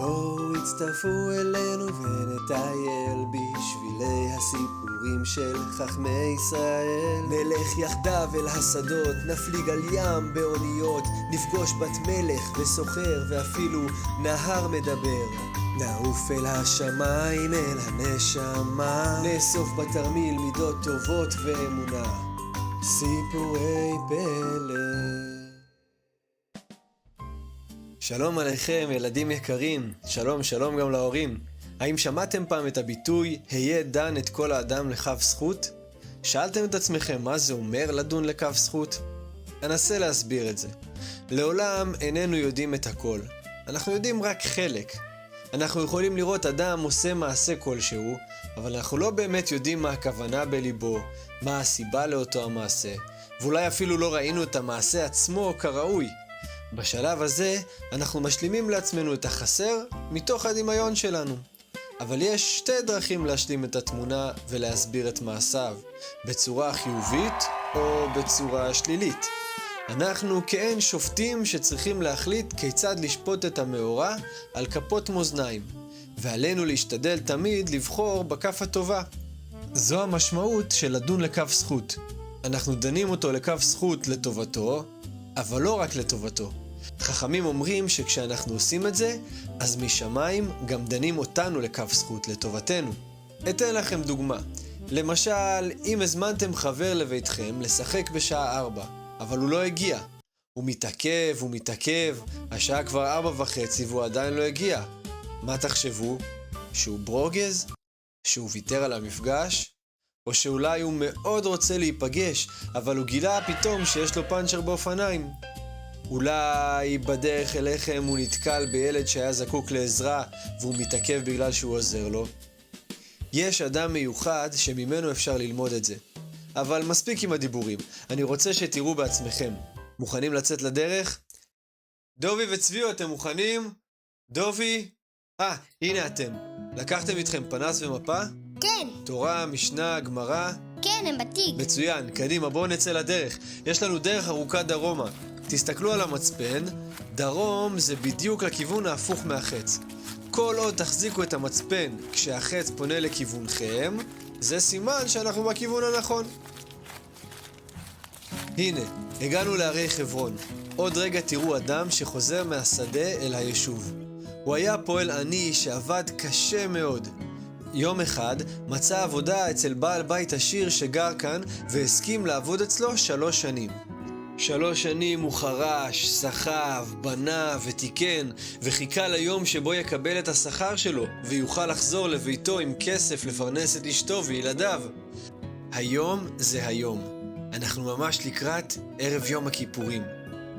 בואו הצטרפו אלינו ונטייל בשבילי הסיפורים של חכמי ישראל. נלך יחדיו אל השדות, נפליג על ים באוניות, נפגוש בת מלך וסוחר ואפילו נהר מדבר. נעוף אל השמיים, אל הנשמה, נאסוף בתרמיל מידות טובות ואמונה. סיפורי פלא. שלום עליכם ילדים יקרים, שלום גם להורים. האם שמעתם פעם את הביטוי היה דן את כל האדם לכף זכות? שאלתם את עצמכם מה זה אומר לדון לכף זכות? אנסה להסביר את זה. לעולם איננו יודעים את הכל, אנחנו יודעים רק חלק. אנחנו יכולים לראות אדם עושה מעשה כלשהו, אבל אנחנו לא באמת יודעים מה הכוונה בליבו, מה הסיבה לאותו המעשה, ואולי אפילו לא ראינו את המעשה עצמו כראוי. בשלב הזה אנחנו משלימים לעצמנו את החסר מתוך הדמיון שלנו. אבל יש שתי דרכים להשלים את התמונה ולהסביר את מעשיו, בצורה חיובית או בצורה שלילית. אנחנו כאין שופטים שצריכים להחליט כיצד לשפוט את המאורע על כפות מאזניים, ועלינו להשתדל תמיד לבחור בכף הטובה. זו המשמעות של לדון לכף זכות. אנחנו דנים אותו לכף זכות לטובתו, אבל לא רק לטובתו. חכמים אומרים שכשאנחנו עושים את זה, אז משמיים גם דנים אותנו לכף זכות לטובתנו. אתן לכם דוגמה. למשל, אם הזמנתם חבר לביתכם לשחק בשעה 4, אבל הוא לא הגיע. הוא מתעכב, השעה כבר 4:30 והוא עדיין לא הגיע. מה תחשבו? שהוא ברוגז? שהוא ויתר על המפגש? או שאולי הוא מאוד רוצה להיפגש, אבל הוא גילה פתאום שיש לו פנצ'ר באופניים. אולי בדרך אליכם הוא נתקל בילד שהיה זקוק לעזרה והוא מתעכב בגלל שהוא עוזר לו. יש אדם מיוחד שממנו אפשר ללמוד את זה. אבל מספיק עם הדיבורים, אני רוצה שתראו בעצמכם. מוכנים לצאת לדרך? דובי וצביו, אתם מוכנים? דובי? הנה אתם. לקחתם איתכם פנס ומפה? כן. תורה, משנה, גמרא? כן, הם בתיק. מצוין, קדימה, בואו נצא לדרך. יש לנו דרך ארוכה דרומה. תסתכלו על המצפן, דרום זה בדיוק לכיוון ההפוך מהחץ. כל עוד תחזיקו את המצפן כשהחץ פונה לכיוונכם, זה סימן שאנחנו בכיוון הנכון. הנה, הגענו לערי חברון. עוד רגע תראו אדם שחוזר מהשדה אל היישוב. הוא היה פועל עני שעבד קשה מאוד. יום אחד מצא עבודה אצל בעל בית עשיר שגר כאן והסכים לעבוד אצלו 3 שנים. 3 שנים הוא חרש, סחב, בנה ותיקן וחיכה ליום שבו יקבל את השכר שלו ויוכל לחזור לביתו עם כסף לפרנס את אשתו וילדיו. היום זה היום. אנחנו ממש לקראת ערב יום הכיפורים.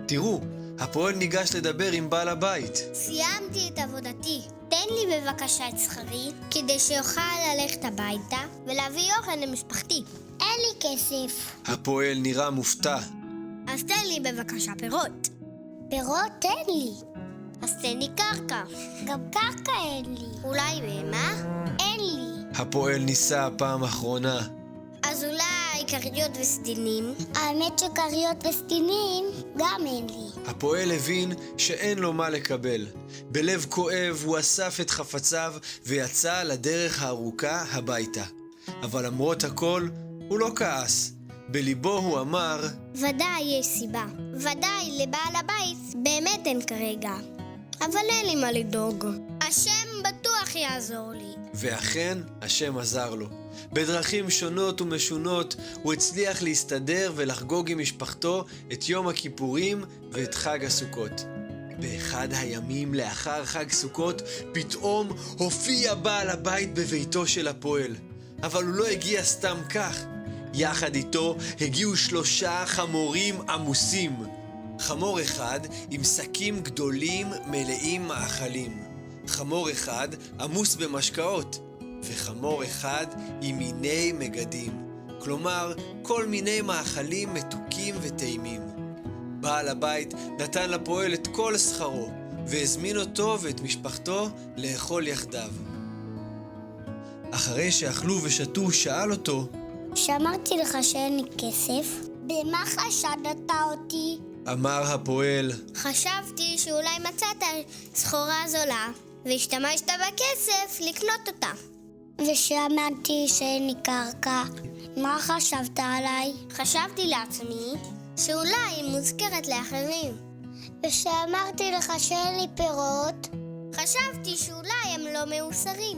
תראו, הפועל ניגש לדבר עם בעל הבית. סיימתי את עבודתי. תן לי בבקשה את שכרי כדי שאוכל ללכת הביתה ולהביא אוכל למשפחתי. אין לי כסף. הפועל נראה מופתע. אז תן לי בבקשה פירות. פירות תן לי. אז תן לי קרקע. גם קרקע אין לי. אולי בהמה? אין לי. הפועל ניסה פעם אחרונה. אז אולי כריות וסדינים? האמת שכריות וסדינים גם אין לי. הפועל הבין שאין לו מה לקבל. בלב כואב הוא אסף את חפציו ויצא לדרך הארוכה הביתה. אבל למרות הכל, הוא לא כעס. בליבו הוא אמר, ודאי יש סיבה. ודאי לבעל הבית באמת אין כרגע. אבל אין לי מה לדאוג. השם בטוח יעזור לי. ואכן, השם עזר לו. בדרכים שונות ומשונות הוא הצליח להסתדר ולחגוג עם משפחתו את יום הכיפורים ואת חג הסוכות. באחד הימים לאחר חג סוכות פתאום הופיע בעל הבית בביתו של הפועל. אבל הוא לא הגיע סתם כך. יחד איתו הגיעו 3 חמורים עמוסים. חמור אחד עם שקים גדולים מלאים מאכלים. חמור אחד עמוס במשקאות. וחמור אחד עם מיני מגדים. כלומר, כל מיני מאכלים מתוקים וטעימים. בעל הבית נתן לפועל את כל שכרו, והזמין אותו ואת משפחתו לאכול יחדיו. אחרי שאכלו ושתו, שאל אותו, שאמרתי לך שאין לי כסף, במה חשדת אותי? אמר הפועל, חשבתי שאולי מצאת סחורה זולה והשתמשת בכסף לקנות אותה. ושאמרתי שאין לי קרקע, מה חשבת עליי? חשבתי לעצמי שאולי היא מוזכרת לאחרים. ושאמרתי לך שאין לי פירות, חשבתי שאולי הם לא מאוסרים.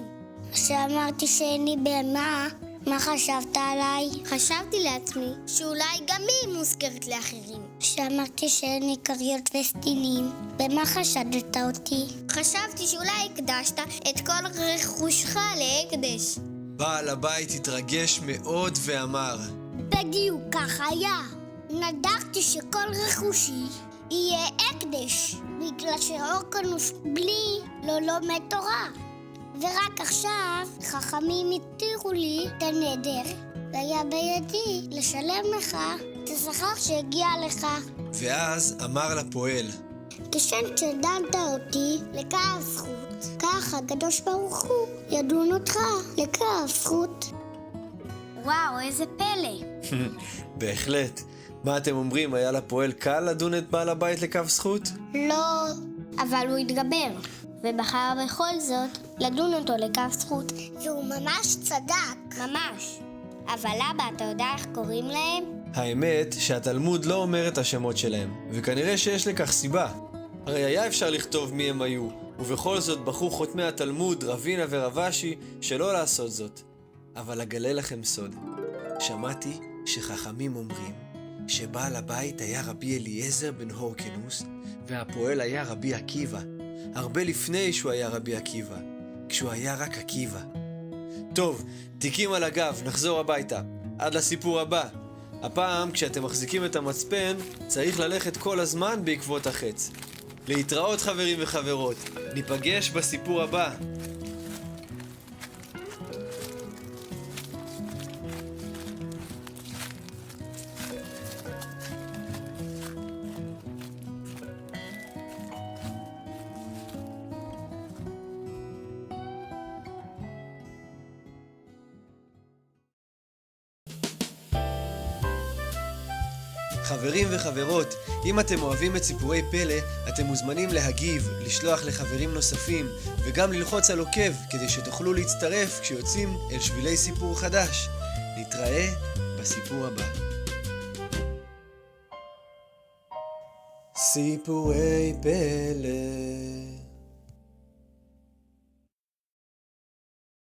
כשאמרתי שאין לי בהמה, מה חשבת עליי? חשבתי לעצמי שאולי גם היא מוזכרת לאחרים. כשאמרתי שאין לי כריות וסדינים, במה חשדת אותי? חשבתי שאולי הקדשת את כל רכושך להקדש. בעל הבית התרגש מאוד ואמר, בדיוק כך היה. נדרתי שכל רכושי יהיה הקדש, בגלל שאורקנוס בלי לא לומד תורה. ורק עכשיו חכמים התירו לי את הנדר, והיה בידי לשלם לך את השכר שהגיע לך. ואז אמר לפועל, כשם שדנת אותי לכף זכות, כך הקדוש ברוך הוא ידון אותך לכף זכות. וואו, איזה פלא. בהחלט. מה אתם אומרים, היה לפועל קל לדון את בעל הבית לכף זכות? לא, אבל הוא התגבר, ובחר בכל זאת לדון אותו לכף זכות. והוא ממש צדק. ממש. אבל אבא, אתה יודע איך קוראים להם? האמת שהתלמוד לא אומר את השמות שלהם, וכנראה שיש לכך סיבה. הרי היה אפשר לכתוב מי הם היו, ובכל זאת בחרו חותמי התלמוד, רבינה ורבשי, שלא לעשות זאת. אבל אגלה לכם סוד. שמעתי שחכמים אומרים שבעל הבית היה רבי אליעזר בן הורקנוס, והפועל היה רבי עקיבא, הרבה לפני שהוא היה רבי עקיבא, כשהוא היה רק עקיבא. טוב, תיקים על הגב, נחזור הביתה. עד לסיפור הבא. הפעם, כשאתם מחזיקים את המצפן, צריך ללכת כל הזמן בעקבות החץ. להתראות חברים וחברות, ניפגש בסיפור הבא. חברים וחברות, אם אתם אוהבים את סיפורי פלא, אתם מוזמנים להגיב, לשלוח לחברים נוספים, וגם ללחוץ על עוקב כדי שתוכלו להצטרף כשיוצאים אל שבילי סיפור חדש. נתראה בסיפור הבא. סיפורי פלא